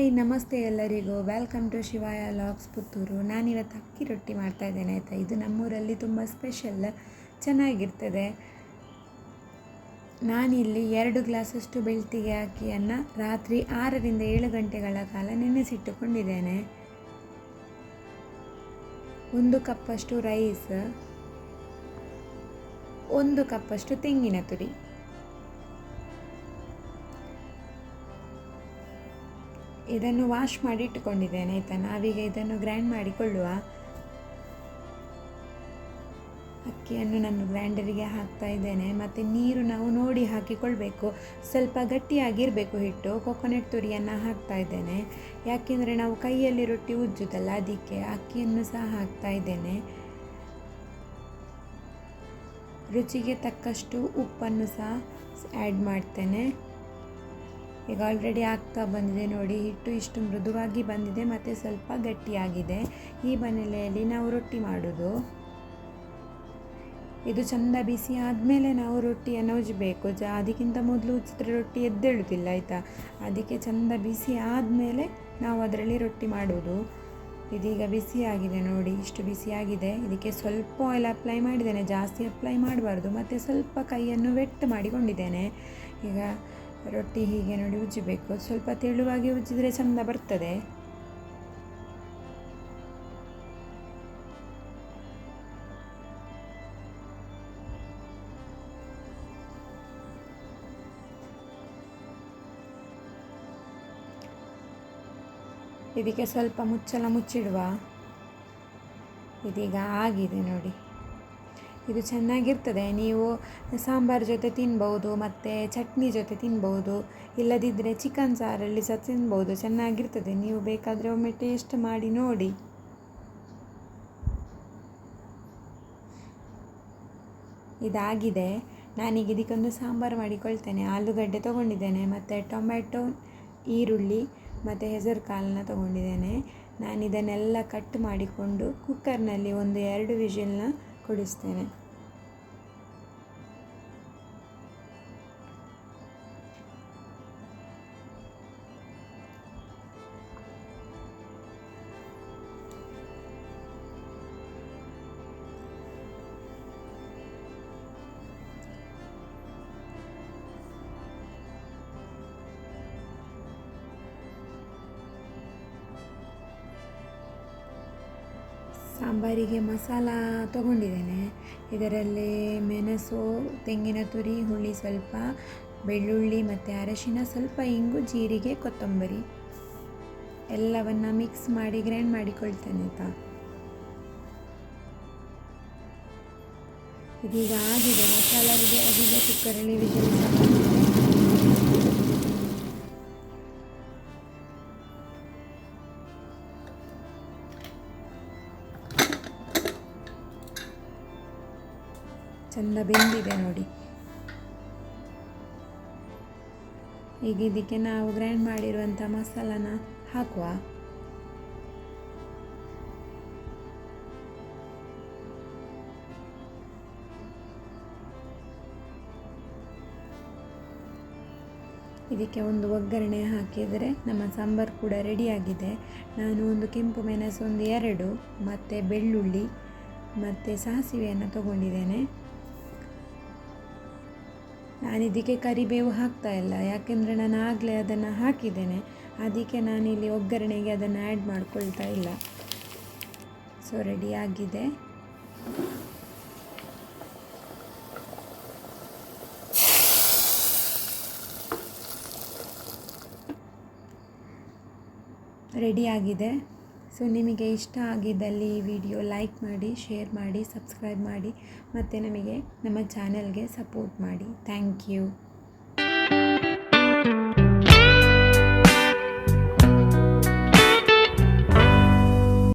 Hi ನಮಸ್ತೆ ಎಲ್ಲರಿಗೂ, welcome to ಶಿವಾಯ ಲಾಗ್ಸ್ ಪುತ್ತೂರು. ನಾನಿವತ್ತು ಅಕ್ಕಿ ರೊಟ್ಟಿ ಮಾಡ್ತಾಯಿದ್ದೇನೆ ಆಯಿತಾ. ಇದು ನಮ್ಮೂರಲ್ಲಿ ತುಂಬ ಸ್ಪೆಷಲ್, ಚೆನ್ನಾಗಿರ್ತದೆ. ನಾನಿಲ್ಲಿ 2 ಗ್ಲಾಸಷ್ಟು ಬೆಳ್ತಿಗೆ ಅಕ್ಕಿಯನ್ನು ರಾತ್ರಿ 6 ರಿಂದ 7 ಗಂಟೆಗಳ ಕಾಲ ನೆನೆಸಿಟ್ಟುಕೊಂಡಿದ್ದೇನೆ. 1 ಕಪ್ಪಷ್ಟು ರೈಸ್, 1 ಕಪ್ಪಷ್ಟು ತೆಂಗಿನ ತುರಿ, ಇದನ್ನು ವಾಶ್ ಮಾಡಿ ಇಟ್ಟುಕೊಂಡಿದ್ದೇನೆ ಆಯಿತಾ. ನಾವೀಗ ಇದನ್ನು ಗ್ರೈಂಡ್ ಮಾಡಿಕೊಳ್ಳುವ. ಅಕ್ಕಿಯನ್ನು ನಾನು ಗ್ರೈಂಡರಿಗೆ ಹಾಕ್ತಾ ಇದ್ದೇನೆ. ಮತ್ತು ನೀರು ನಾವು ನೋಡಿ ಹಾಕಿಕೊಳ್ಬೇಕು, ಸ್ವಲ್ಪ ಗಟ್ಟಿಯಾಗಿರಬೇಕು ಹಿಟ್ಟು. ಕೊಕೊನಟ್ ತುರಿಯನ್ನು ಹಾಕ್ತಾ ಇದ್ದೇನೆ, ಯಾಕೆಂದರೆ ನಾವು ಕೈಯಲ್ಲಿ ರೊಟ್ಟಿ ಉಜ್ಜುದಲ್ಲ, ಅದಕ್ಕೆ ಅಕ್ಕಿಯನ್ನು ಸಹ ಹಾಕ್ತಾ ಇದ್ದೇನೆ. ರುಚಿಗೆ ತಕ್ಕಷ್ಟು ಉಪ್ಪನ್ನು ಸಹ ಆ್ಯಡ್ ಮಾಡ್ತೇನೆ. ಈಗ ಆಲ್ರೆಡಿ ಆಗ್ತಾ ಬಂದಿದೆ ನೋಡಿ, ಹಿಟ್ಟು ಇಷ್ಟು ಮೃದುವಾಗಿ ಬಂದಿದೆ ಮತ್ತು ಸ್ವಲ್ಪ ಗಟ್ಟಿಯಾಗಿದೆ. ಈ ಬನೆಲೆಯಲ್ಲಿ ನಾವು ರೊಟ್ಟಿ ಮಾಡೋದು. ಇದು ಚೆಂದ ಬಿಸಿ ಆದಮೇಲೆ ನಾವು ರೊಟ್ಟಿಯನ್ನು ಉಜ್ಜಬೇಕು. ಅದಕ್ಕಿಂತ ಮೊದಲು ಉಜ್ಜಿದ್ರೆ ರೊಟ್ಟಿ ಎದ್ದೇಳುವುದಿಲ್ಲ ಆಯಿತಾ. ಅದಕ್ಕೆ ಚೆಂದ ಬಿಸಿ ಆದಮೇಲೆ ನಾವು ಅದರಲ್ಲಿ ರೊಟ್ಟಿ ಮಾಡೋದು. ಇದೀಗ ಬಿಸಿಯಾಗಿದೆ ನೋಡಿ, ಇಷ್ಟು ಬಿಸಿಯಾಗಿದೆ. ಇದಕ್ಕೆ ಸ್ವಲ್ಪ ಆಯಿಲ್ ಅಪ್ಲೈ ಮಾಡಿದ್ದೇನೆ, ಜಾಸ್ತಿ ಅಪ್ಲೈ ಮಾಡಬಾರ್ದು. ಮತ್ತು ಸ್ವಲ್ಪ ಕೈಯನ್ನು ವೆಟ್ ಮಾಡಿಕೊಂಡಿದ್ದೇನೆ. ಈಗ ರೊಟ್ಟಿ ಹೀಗೆ ನೋಡಿ ಉಜ್ಜಬೇಕು. ಸ್ವಲ್ಪ ತೆಳುವಾಗಿ ಉಜ್ಜಿದ್ರೆ ಚೆಂದ ಬರ್ತದೆ. ಇದಕ್ಕೆ ಸ್ವಲ್ಪ ಮುಚ್ಚಳ ಮುಚ್ಚಿಡುವ. ಇದೀಗ ಆಗಿದೆ ನೋಡಿ, ಇದು ಚೆನ್ನಾಗಿರ್ತದೆ. ನೀವು ಸಾಂಬಾರು ಜೊತೆ ತಿನ್ಬೋದು, ಮತ್ತು ಚಟ್ನಿ ಜೊತೆ ತಿನ್ಬೋದು, ಇಲ್ಲದಿದ್ದರೆ ಚಿಕನ್ ಸಾರಲ್ಲಿ ಸಹ ತಿನ್ಬೋದು, ಚೆನ್ನಾಗಿರ್ತದೆ. ನೀವು ಬೇಕಾದರೆ ಒಮ್ಮೆ ಟೇಸ್ಟ್ ಮಾಡಿ ನೋಡಿ. ಇದಾಗಿದೆ. ನಾನೀಗ ಇದಕ್ಕೊಂದು ಸಾಂಬಾರು ಮಾಡಿಕೊಳ್ತೇನೆ. ಆಲೂಗಡ್ಡೆ ತೊಗೊಂಡಿದ್ದೇನೆ, ಮತ್ತು ಟೊಮೆಟೊ, ಈರುಳ್ಳಿ ಮತ್ತು ಹೆಸರು ಕಾಳನ್ನ ತೊಗೊಂಡಿದ್ದೇನೆ. ನಾನು ಇದನ್ನೆಲ್ಲ ಕಟ್ ಮಾಡಿಕೊಂಡು ಕುಕ್ಕರ್ನಲ್ಲಿ 1-2 ವಿಷಲ್ನ ಕೊಡಿಸ್ತೇನೆ. ಸಾಂಬಾರಿಗೆ ಮಸಾಲ ತೊಗೊಂಡಿದ್ದೇನೆ. ಇದರಲ್ಲಿ ಮೆಣಸು, ತೆಂಗಿನ ತುರಿ, ಹುಳಿ ಸ್ವಲ್ಪ, ಬೆಳ್ಳುಳ್ಳಿ ಮತ್ತು ಅರಶಿನ, ಸ್ವಲ್ಪ ಇಂಗು, ಜೀರಿಗೆ, ಕೊತ್ತಂಬರಿ ಎಲ್ಲವನ್ನು ಮಿಕ್ಸ್ ಮಾಡಿ ಗ್ರೈಂಡ್ ಮಾಡಿಕೊಳ್ತೇನೆ ಆಯಿತಾ. ಇದೀಗ ಆಗಿದೆ, ಮಸಾಲ ರೆಡಿ ಆಗಿದೆ. ಕುಕ್ಕರಲ್ಲಿ ವಿಷಲ್ ಚೆಂದ ಬೆಂದಿದೆ ನೋಡಿ. ಈಗ ಇದಕ್ಕೆ ನಾವು ಗ್ರೈಂಡ್ ಮಾಡಿರುವಂಥ ಮಸಾಲನ ಹಾಕುವ. ಇದಕ್ಕೆ ಒಂದು ಒಗ್ಗರಣೆ ಹಾಕಿದರೆ ನಮ್ಮ ಸಾಂಬಾರು ಕೂಡ ರೆಡಿಯಾಗಿದೆ. ನಾನು ಒಂದು ಕೆಂಪು ಮೆಣಸು 2 ಮತ್ತು ಬೆಳ್ಳುಳ್ಳಿ ಮತ್ತು ಸಾಸಿವೆಯನ್ನು ತಗೊಂಡಿದ್ದೇನೆ. ನಾನಿದಕ್ಕೆ ಕರಿಬೇವು ಹಾಕ್ತಾ ಇಲ್ಲ, ಯಾಕೆಂದರೆ ನಾನು ಆಗಲೇ ಅದನ್ನು ಹಾಕಿದ್ದೇನೆ. ಅದಕ್ಕೆ ನಾನಿಲ್ಲಿ ಒಗ್ಗರಣೆಗೆ ಅದನ್ನು ಆ್ಯಡ್ ಮಾಡ್ಕೊಳ್ತಾ ಇಲ್ಲ. ಸೊ ರೆಡಿಯಾಗಿದೆ. ರೆಡಿಯಾಗಿದೆ. ಸೊ ನಿಮಗೆ ಇಷ್ಟ ಆಗಿದ್ದಲ್ಲಿ ಈ ವಿಡಿಯೋ ಲೈಕ್ ಮಾಡಿ, ಶೇರ್ ಮಾಡಿ, ಸಬ್ಸ್ಕ್ರೈಬ್ ಮಾಡಿ, ಮತ್ತು ನಮ್ಮ ಚಾನಲ್ಗೆ ಸಪೋರ್ಟ್ ಮಾಡಿ. Thank you.